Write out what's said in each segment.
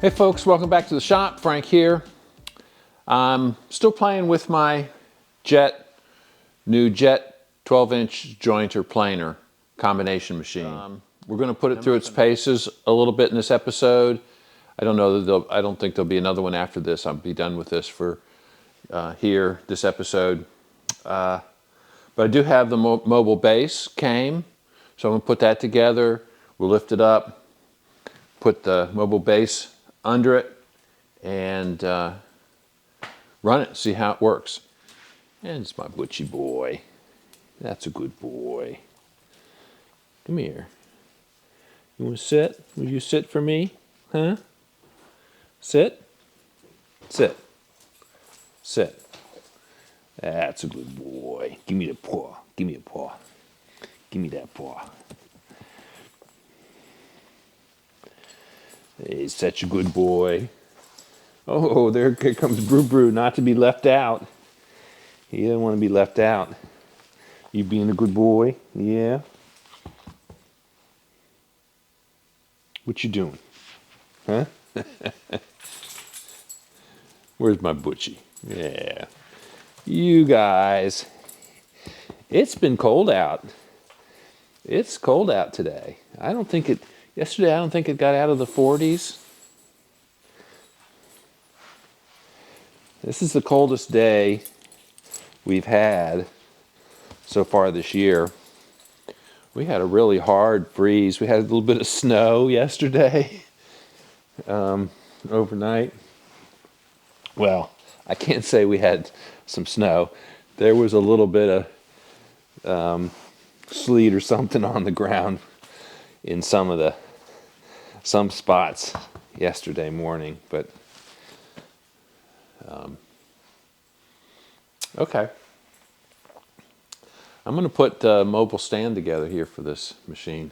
Hey folks, welcome back to the shop. Frank here. I'm still playing with my new Jet 12-inch jointer planer combination machine. We're going to put it through its paces a little bit in this episode. I don't think there'll be another one after this. I'll be done with this for this episode. But I do have the mobile base came, so I'm going to put that together. We'll lift it up, put the mobile base under it, and run it, see how it works. And it's my butchie boy. That's a good boy. Come here. You want to sit? Will you sit for me? Huh? Sit? Sit. Sit. That's a good boy. Give me the paw. Give me a paw. Give me that paw. He's such a good boy. Oh, there comes Brew Brew, not to be left out. He doesn't want to be left out. You being a good boy? Yeah. What you doing? Huh? Where's my butchie? Yeah. You guys. It's been cold out. It's cold out today. Yesterday I don't think it got out of the 40s. This is the coldest day we've had so far this year. We had a really hard freeze. We had a little bit of snow yesterday, overnight. Well, I can't say we had some snow. There was a little bit of sleet or something on the ground in some spots yesterday morning, but okay. I'm going to put a mobile stand together here for this machine.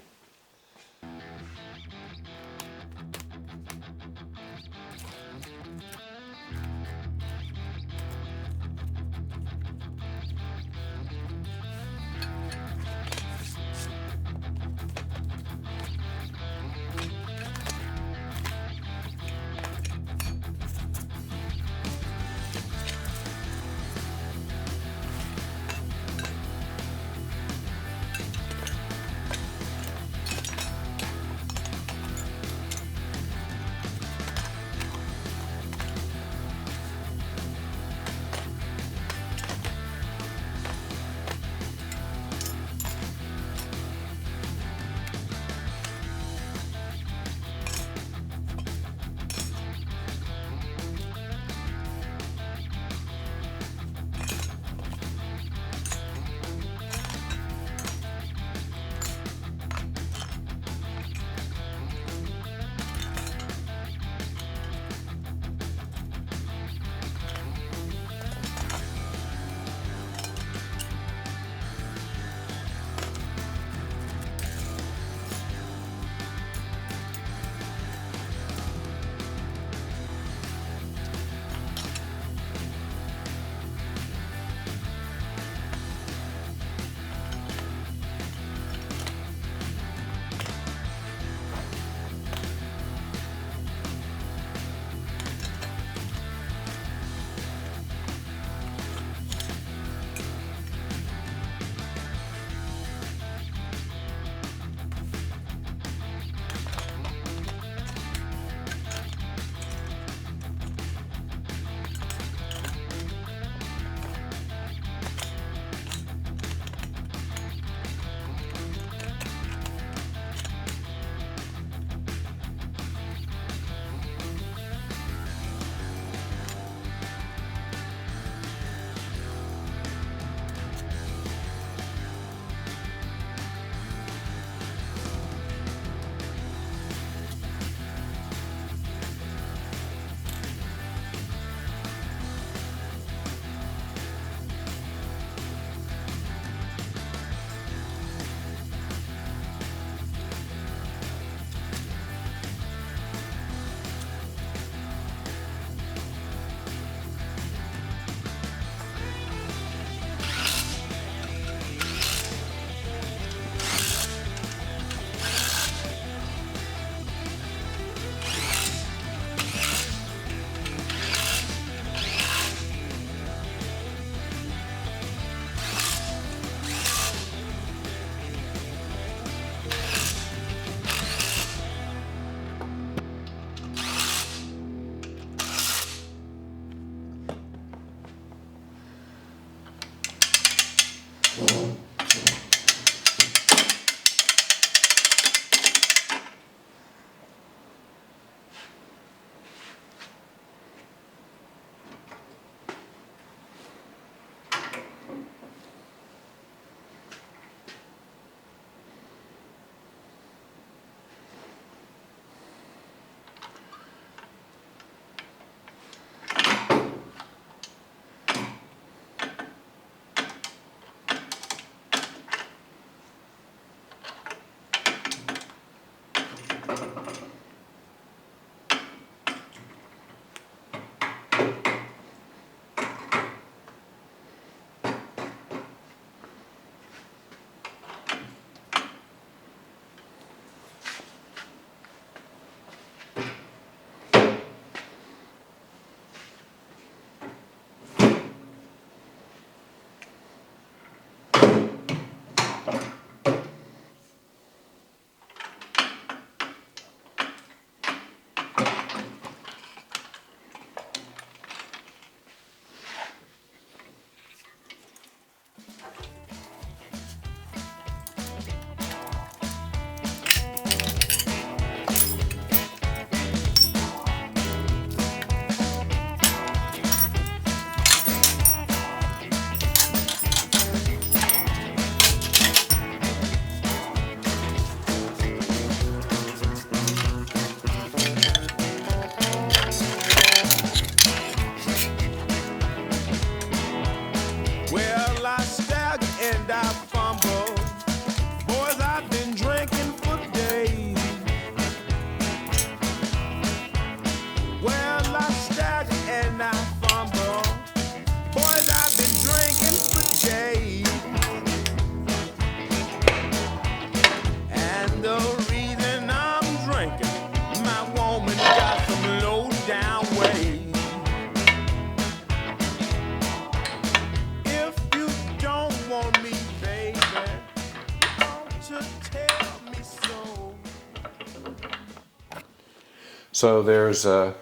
So there's an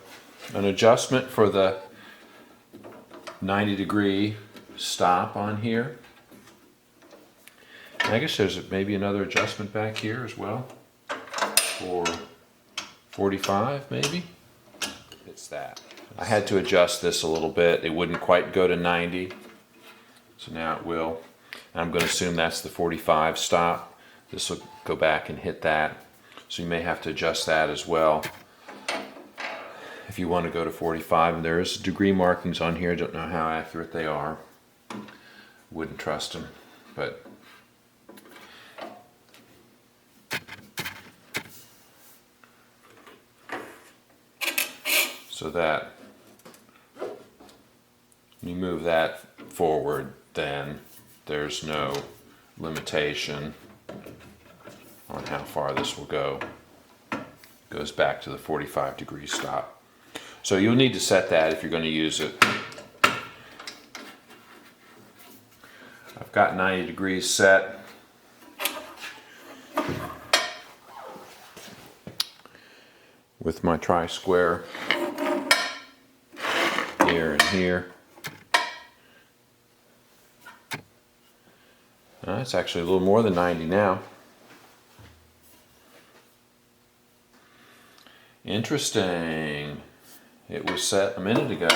adjustment for the 90-degree stop on here. And I guess there's maybe another adjustment back here as well for 45 maybe. It's that. I had to adjust this a little bit. It wouldn't quite go to 90, so now it will. And I'm going to assume that's the 45 stop. This will go back and hit that. So you may have to adjust that as well if you want to go to 45. And there's degree markings on here. I don't know how accurate they are. Wouldn't trust them, but so that when you move that forward, then there's no limitation on how far this will go. It goes back to the 45-degree stop. So you'll need to set that if you're going to use it. I've got 90 degrees set. With my tri-square here and here. It's actually a little more than 90 now. Interesting. It was set a minute ago.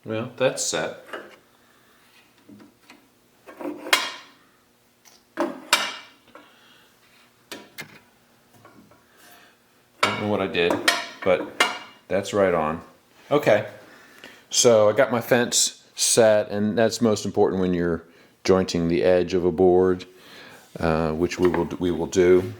Well, that's set. Don't know what I did, but that's right on. Okay, so I got my fence set, and that's most important when you're jointing the edge of a board, which we will do.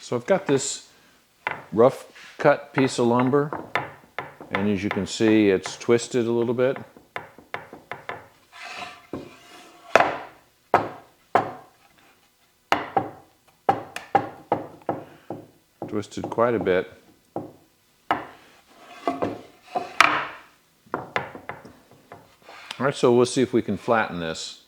So I've got this rough cut piece of lumber, and as you can see, it's twisted a little bit. Twisted quite a bit. All right, so we'll see if we can flatten this.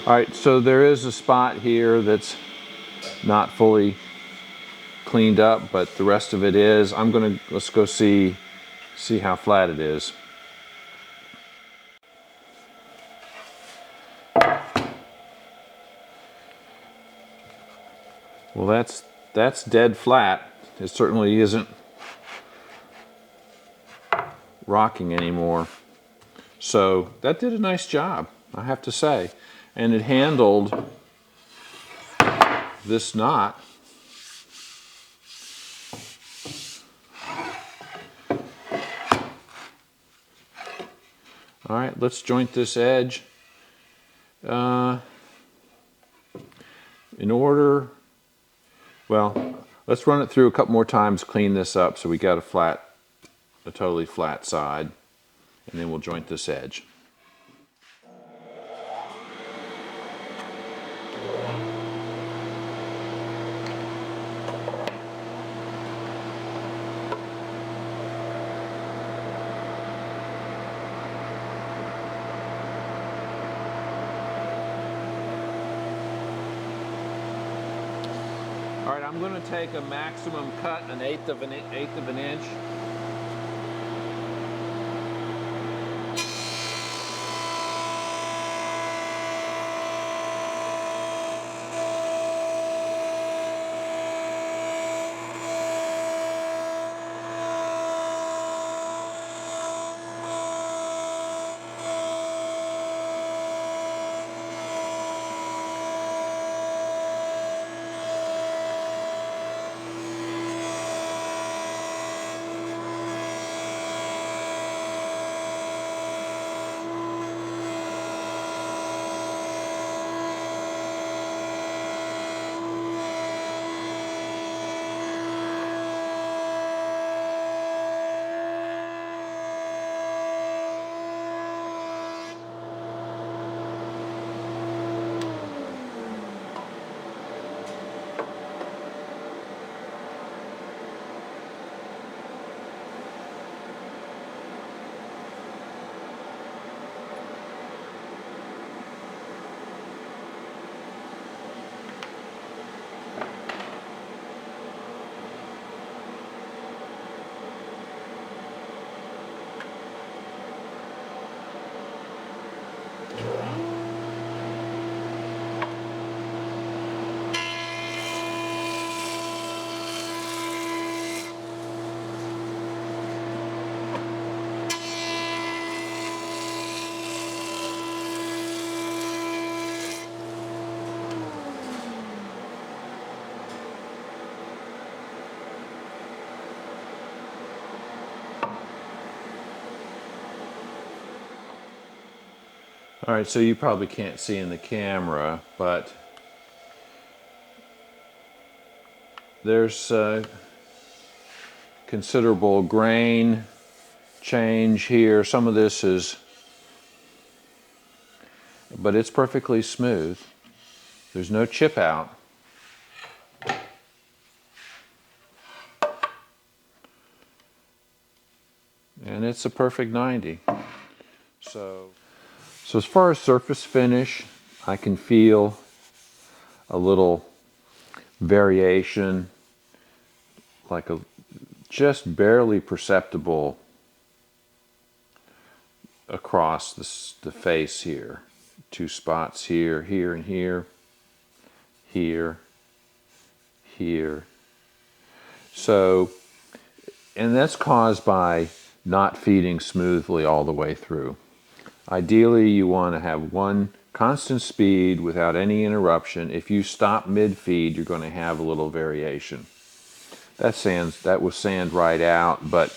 All right, so there is a spot here that's not fully cleaned up, but the rest of it is. Let's go see how flat it is. Well, that's dead flat. It certainly isn't rocking anymore. So that did a nice job, I have to say. And it handled this knot all right. Let's joint this edge in order. Well, let's run it through a couple more times, clean this up so we got a totally flat side, and then we'll joint this edge. All right, I'm going to take a maximum cut, an eighth of an inch. All right, so you probably can't see in the camera, but there's considerable grain change here. Some of this is, but it's perfectly smooth. There's no chip out. And it's a perfect 90. So as far as surface finish, I can feel a little variation, like a just barely perceptible across the face here. Two spots here, here, and here, here, here. So, and that's caused by not feeding smoothly all the way through. Ideally, you want to have one constant speed without any interruption. If you stop mid-feed, you're going to have a little variation. That will sand right out, but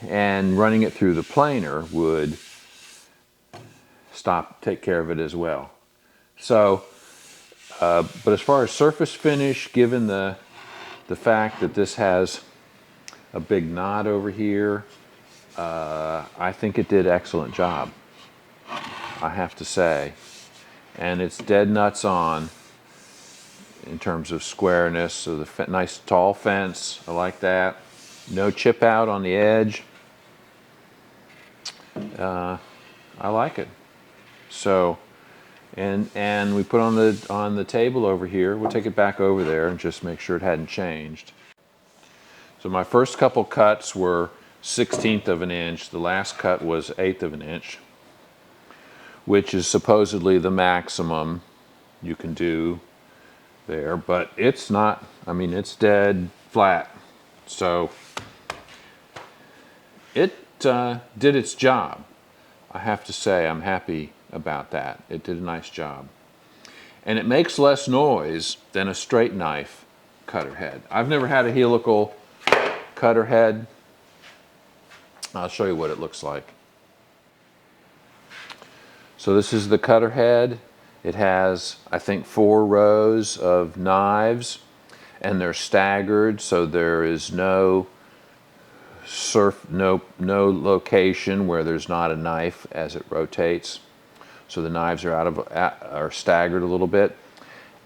and running it through the planer would take care of it as well. So, but as far as surface finish, given the fact that this has a big knot over here, I think it did an excellent job, I have to say. And it's dead nuts on in terms of squareness. So the nice tall fence, I like that. No chip out on the edge. I like it. So, and we put on the table over here. We'll take it back over there and just make sure it hadn't changed. So my first couple cuts were 1/16 of an inch. The last cut was 1/8 of an inch, which is supposedly the maximum you can do there, but it's not. I mean, it's dead flat. So it did its job. I have to say I'm happy about that. It did a nice job. And it makes less noise than a straight knife cutter head. I've never had a helical cutter head. I'll show you what it looks like. So this is the cutter head. It has, I think, 4 rows of knives, and they're staggered, so there is no location where there's not a knife as it rotates. So the knives are staggered a little bit,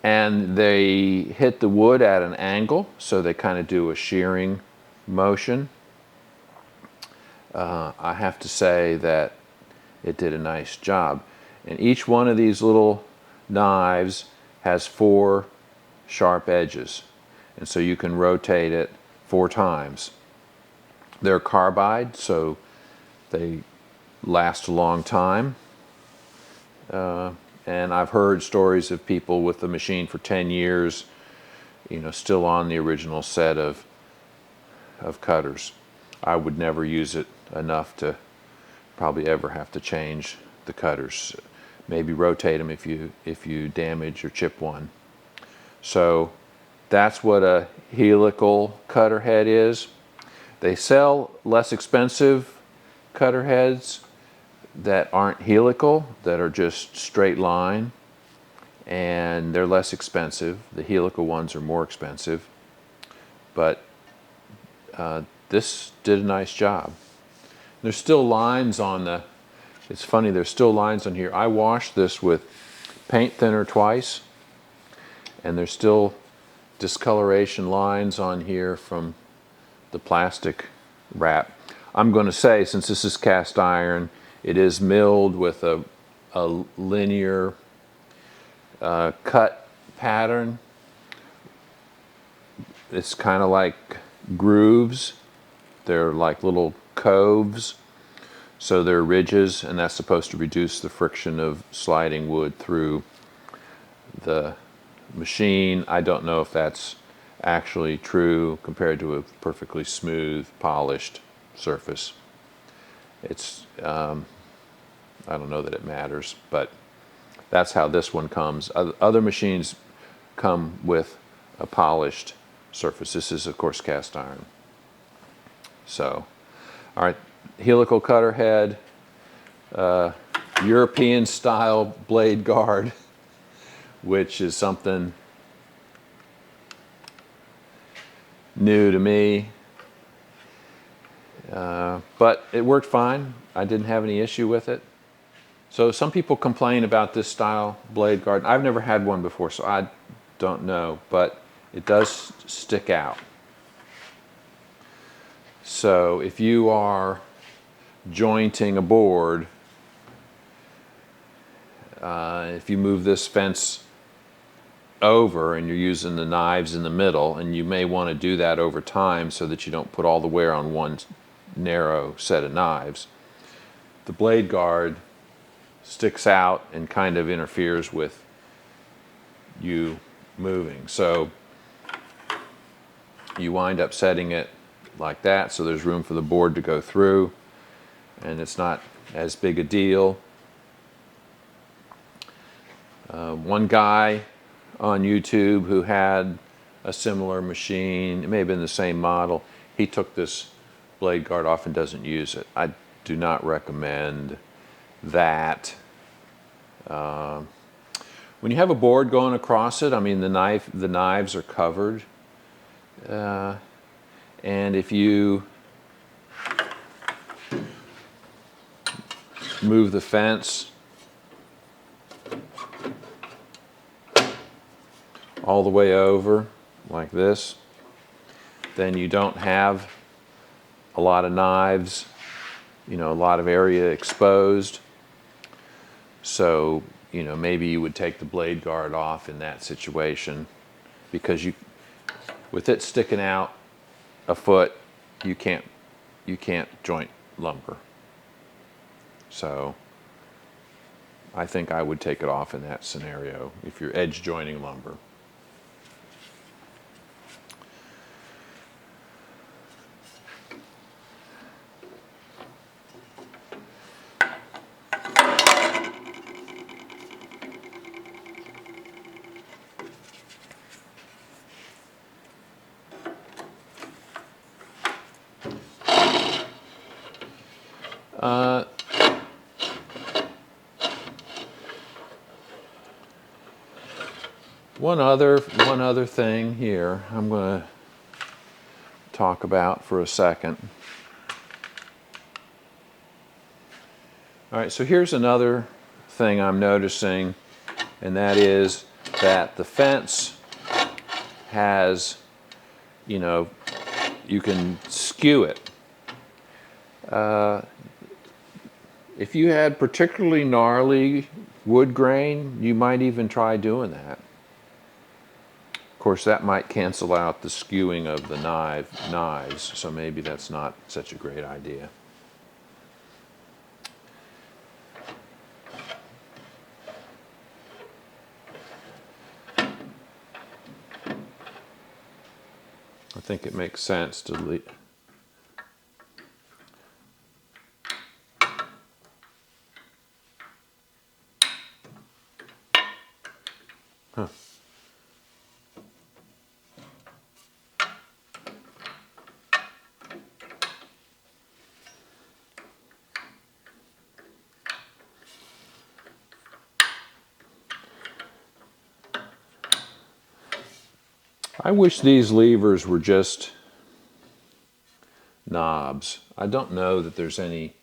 and they hit the wood at an angle, so they kind of do a shearing motion. I have to say that it did a nice job. And each one of these little knives has 4 sharp edges, and so you can rotate it 4 times. They're carbide, so they last a long time. And I've heard stories of people with the machine for 10 years, you know, still on the original set of cutters. I would never use it enough to probably ever have to change the cutters. Maybe rotate them if you damage or chip one. So that's what a helical cutter head is. They sell less expensive cutter heads that aren't helical, that are just straight line, and they're less expensive. The helical ones are more expensive, but this did a nice job. There's still lines on the, it's funny, there's still lines on here. I washed this with paint thinner twice, and there's still discoloration lines on here from the plastic wrap. I'm going to say, since this is cast iron, it is milled with a linear cut pattern. It's kind of like grooves. They're like little coves. So they're ridges, and that's supposed to reduce the friction of sliding wood through the machine. I don't know if that's actually true compared to a perfectly smooth, polished surface. It's I don't know that it matters, but that's how this one comes. Other machines come with a polished surface. This is, of course, cast iron. So, all right, helical cutter head, European style blade guard, which is something new to me. But it worked fine. I didn't have any issue with it. So some people complain about this style blade guard. I've never had one before, so I don't know, but it does stick out. So if you are jointing a board, if you move this fence over and you're using the knives in the middle, and you may want to do that over time so that you don't put all the wear on one narrow set of knives, the blade guard sticks out and kind of interferes with you moving. So you wind up setting it like that, so there's room for the board to go through, and it's not as big a deal. One guy on YouTube who had a similar machine, it may have been the same model, he took this blade guard off and doesn't use it. I do not recommend that. When you have a board going across it, I mean, the knives are covered, and if you move the fence all the way over like this, then you don't have a lot of knives, you know, a lot of area exposed. So, you know, maybe you would take the blade guard off in that situation, because with it sticking out a foot, you can't joint lumber. So I think I would take it off in that scenario if you're edge joining lumber. One other thing here I'm going to talk about for a second. All right, so here's another thing I'm noticing, and that is that the fence has, you know, you can skew it. If you had particularly gnarly wood grain, you might even try doing that. Of course, that might cancel out the skewing of the knives, so maybe that's not such a great idea. I think it makes sense to leave. Huh. I wish these levers were just knobs. I don't know that there's any.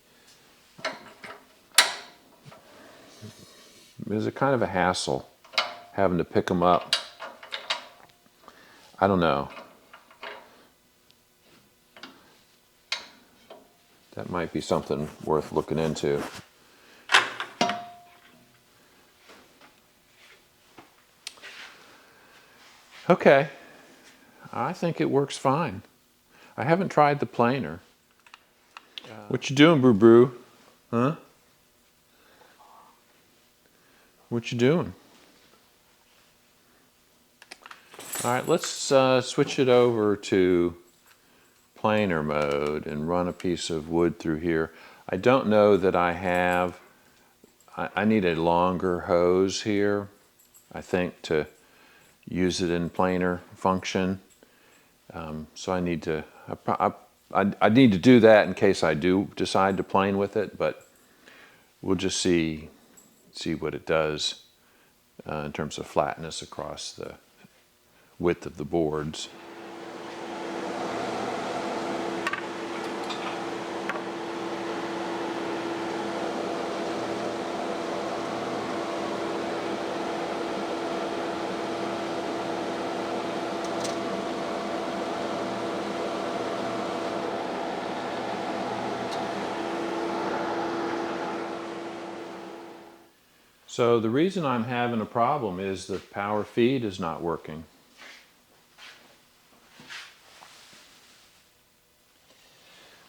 There's a kind of a hassle having to pick them up. I don't know. That might be something worth looking into. Okay, I think it works fine. I haven't tried the planer. What you doing, Brew Brew? Huh? What you doing? All right, let's switch it over to planer mode and run a piece of wood through here. I don't know that I have. I need a longer hose here, I think, to use it in planer function. So I need to. I need to do that in case I do decide to plane with it, but we'll just see what it does in terms of flatness across the width of the boards. So the reason I'm having a problem is the power feed is not working.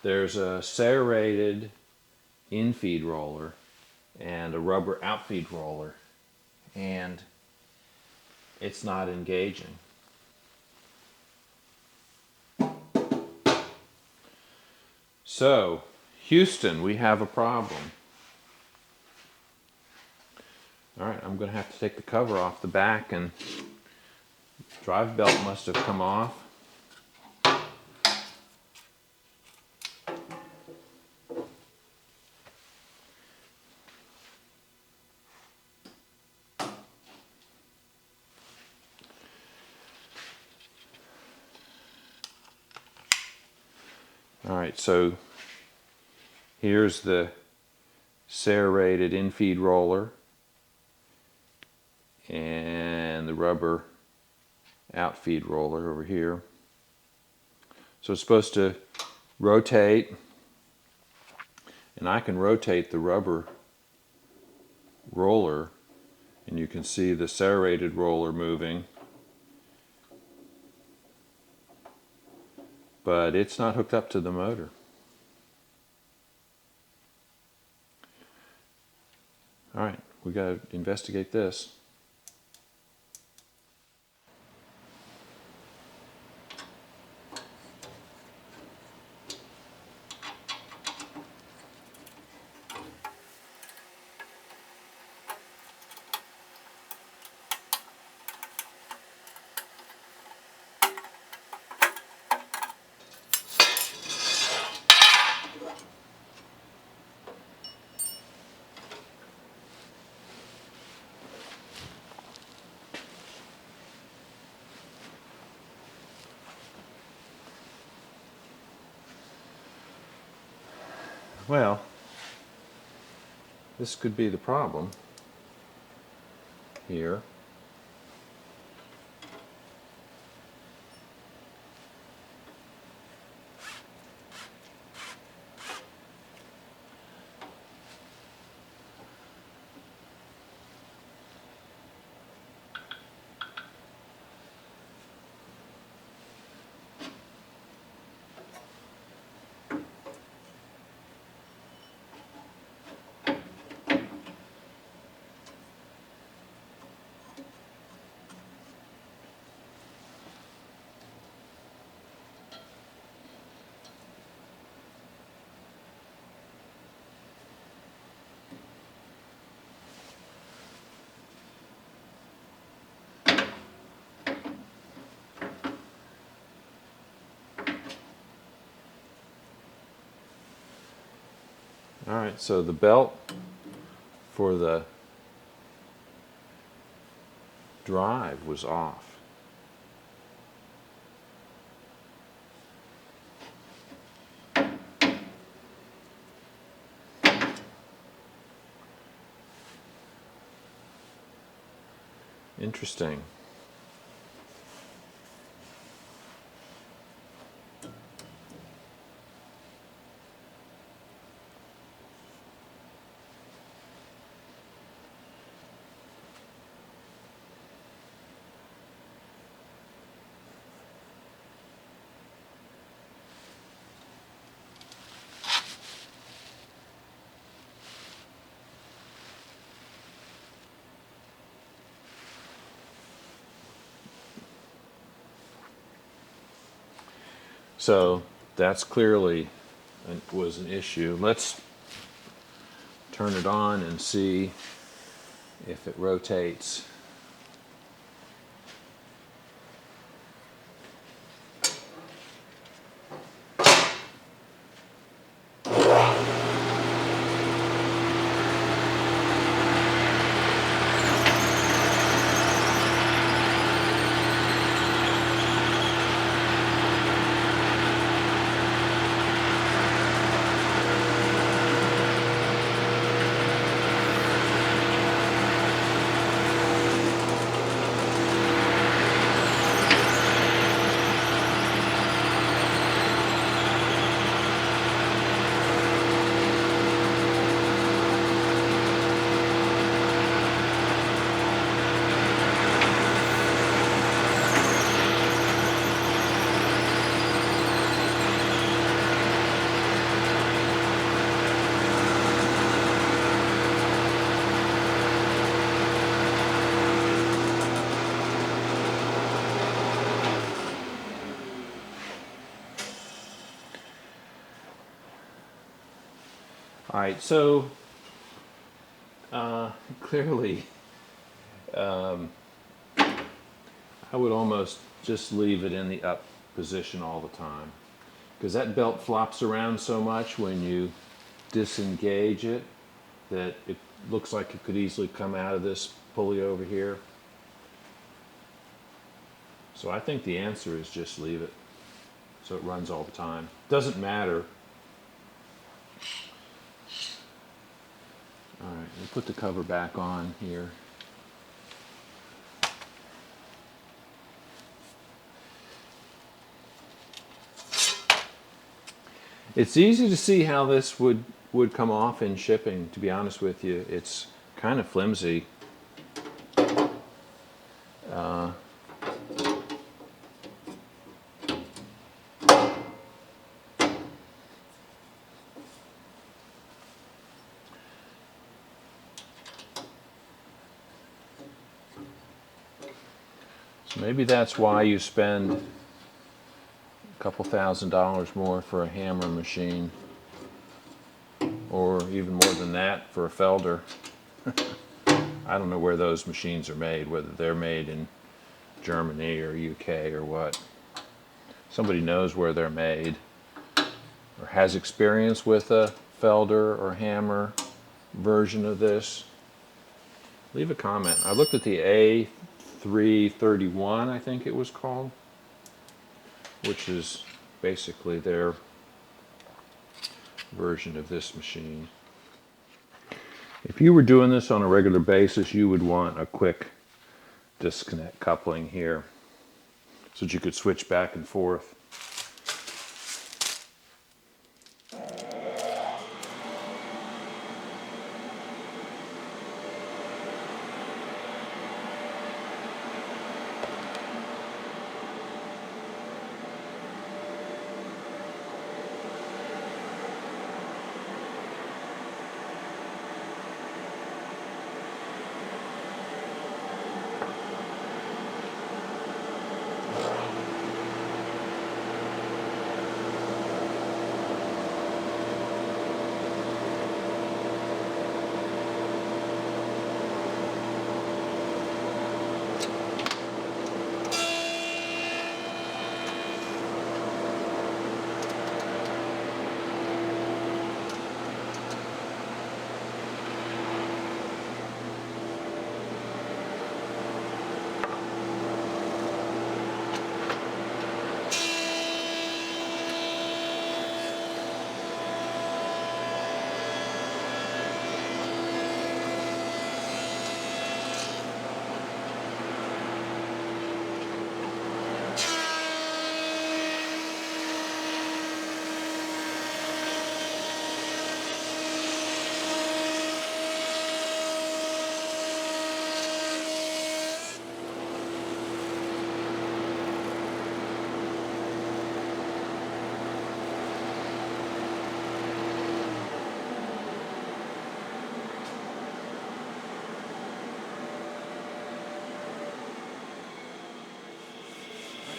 There's a serrated in-feed roller and a rubber out-feed roller, and it's not engaging. So, Houston, we have a problem. All right, I'm going to have to take the cover off the back, and drive belt must have come off. All right, so here's the serrated in-feed roller and the rubber out-feed roller over here. So it's supposed to rotate, and I can rotate the rubber roller, and you can see the serrated roller moving, but it's not hooked up to the motor. All right, we got to investigate this. Well, this could be the problem here. All right, so the belt for the drive was off. Interesting. So that's clearly was an issue. Let's turn it on and see if it rotates. All right, so clearly, I would almost just leave it in the up position all the time, because that belt flops around so much when you disengage it that it looks like it could easily come out of this pulley over here. So I think the answer is just leave it so it runs all the time. Doesn't matter. All right, we'll put the cover back on here. It's easy to see how this would come off in shipping, to be honest with you. It's kind of flimsy. So maybe that's why you spend a couple $1,000s more for a hammer machine, or even more than that for a felder. I don't know where those machines are made, whether they're made in Germany or UK or what. Somebody knows where they're made or has experience with a felder or hammer version of this. Leave a comment. I looked at the A331, I think it was called, which is basically their version of this machine. If you were doing this on a regular basis, you would want a quick disconnect coupling here so that you could switch back and forth.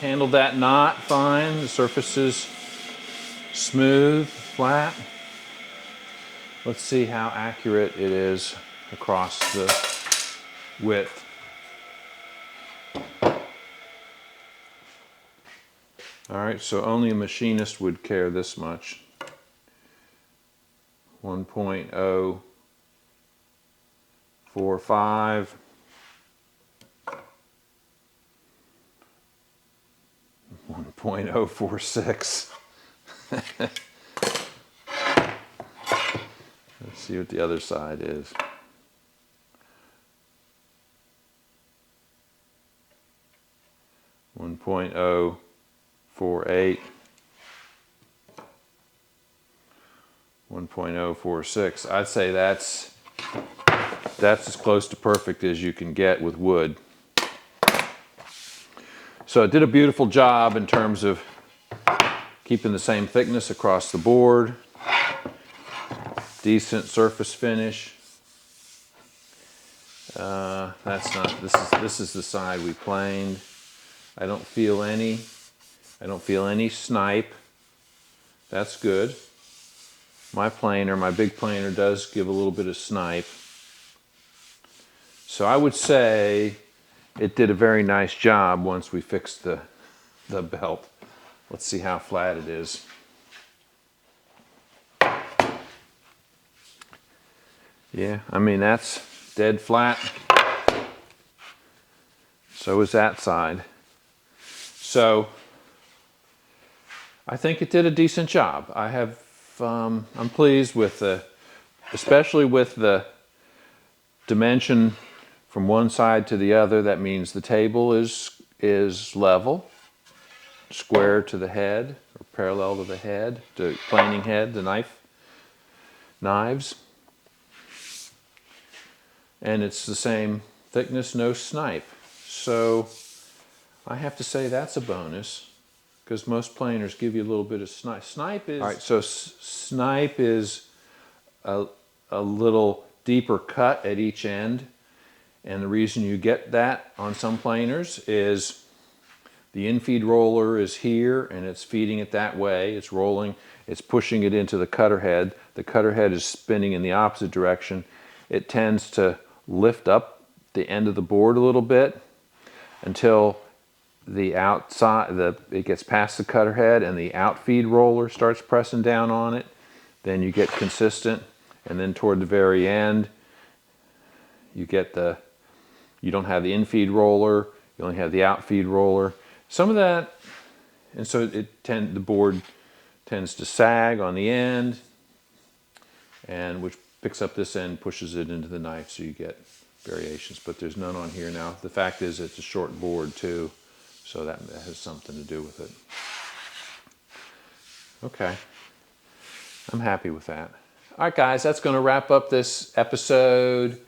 Handled that knot fine. The surface is smooth, flat. Let's see how accurate it is across the width. All right, so only a machinist would care this much. 1.045. 1.046. Let's see what the other side is. 1.048. 1.046. I'd say that's as close to perfect as you can get with wood. So it did a beautiful job in terms of keeping the same thickness across the board. Decent surface finish. This is the side we planed. I don't feel any snipe. That's good. My planer, my big planer, does give a little bit of snipe. So I would say it did a very nice job once we fixed the belt. Let's see how flat it is. Yeah, I mean, that's dead flat. So is that side. So I think it did a decent job. I'm pleased with especially with the dimension from one side to the other. That means the table is level, square to the head, or parallel to the head, the planing head, the knives. and it's the same thickness, no snipe. So I have to say that's a bonus, because most planers give you a little bit of snipe. Snipe is, all right, so snipe is a little deeper cut at each end. And the reason you get that on some planers is the infeed roller is here and it's feeding it that way. It's rolling, it's pushing it into the cutter head. The cutter head is spinning in the opposite direction. It tends to lift up the end of the board a little bit until the outside, it gets past the cutter head and the outfeed roller starts pressing down on it. Then you get consistent, and then toward the very end, you don't have the infeed roller, you only have the outfeed roller. Some of that, and so the board tends to sag on the end, and which picks up this end, pushes it into the knife, so you get variations, but there's none on here now. The fact is it's a short board too, so that has something to do with it. Okay, I'm happy with that. All right, guys, that's going to wrap up this episode.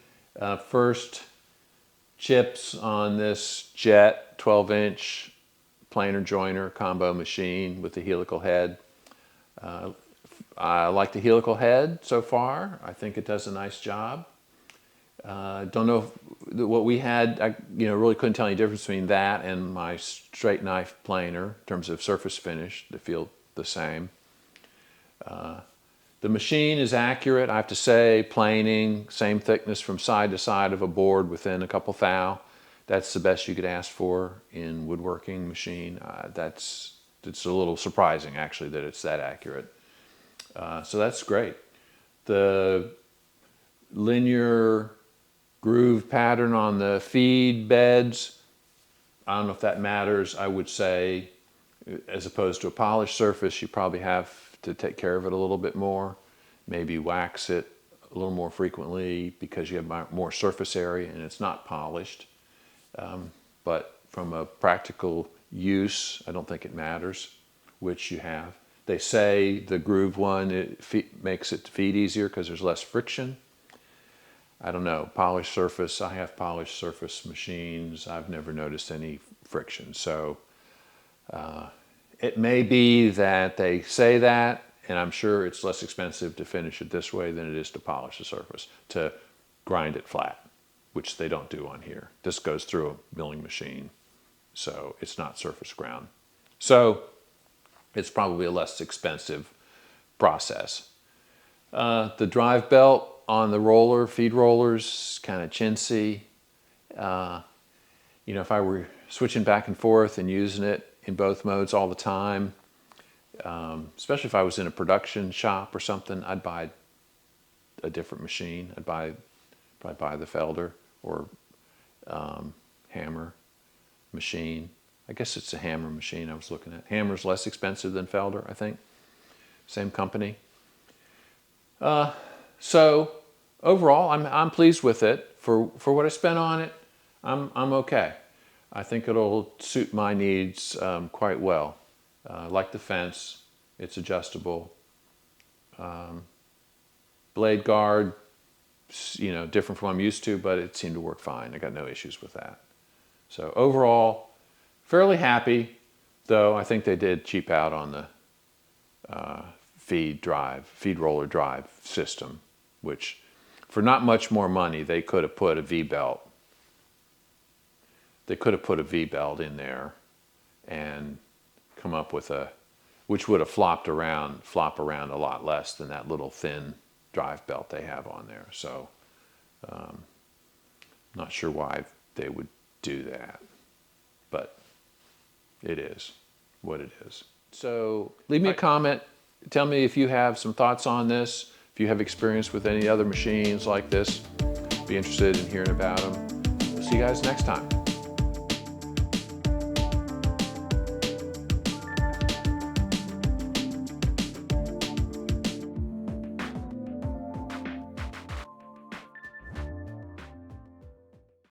First chips on this Jet 12-inch planer joiner combo machine with the helical head. I like the helical head so far. I think it does a nice job. Don't know what we had. I really couldn't tell any difference between that and my straight knife planer in terms of surface finish. They feel the same. The machine is accurate, I have to say. Planing, same thickness from side to side of a board within a couple thou. That's the best you could ask for in woodworking machine. It's a little surprising actually that it's that accurate. So that's great. The linear groove pattern on the feed beds, I don't know if that matters. I would say as opposed to a polished surface, you probably have to take care of it a little bit more. Maybe wax it a little more frequently because you have more surface area and it's not polished. But from a practical use, I don't think it matters which you have. They say the groove one, makes it feed easier because there's less friction. I don't know, polished surface, I have polished surface machines. I've never noticed any friction. So it may be that they say that, and I'm sure it's less expensive to finish it this way than it is to polish the surface, to grind it flat, which they don't do on here. This goes through a milling machine, so it's not surface ground. So it's probably a less expensive process. The drive belt on the roller, feed rollers, kind of chintzy. If I were switching back and forth and using it in both modes all the time, especially if I was in a production shop or something, I'd buy a different machine. I'd probably buy the Felder or Hammer machine. I guess it's a Hammer machine I was looking at. Hammer's less expensive than Felder, I think. Same company. So overall, I'm pleased with it. For what I spent on it, I'm okay. I think it'll suit my needs quite well. Like the fence, it's adjustable. Blade guard, different from what I'm used to, but it seemed to work fine. I got no issues with that. So overall, fairly happy, though I think they did cheap out on the feed roller drive system, which for not much more money, they could have put a V-belt. They could have put a V-belt in there and come up with which would have flop around a lot less than that little thin drive belt they have on there. So, not sure why they would do that, but it is what it is. So leave me a comment. Tell me if you have some thoughts on this. If you have experience with any other machines like this, be interested in hearing about them. We'll see you guys next time.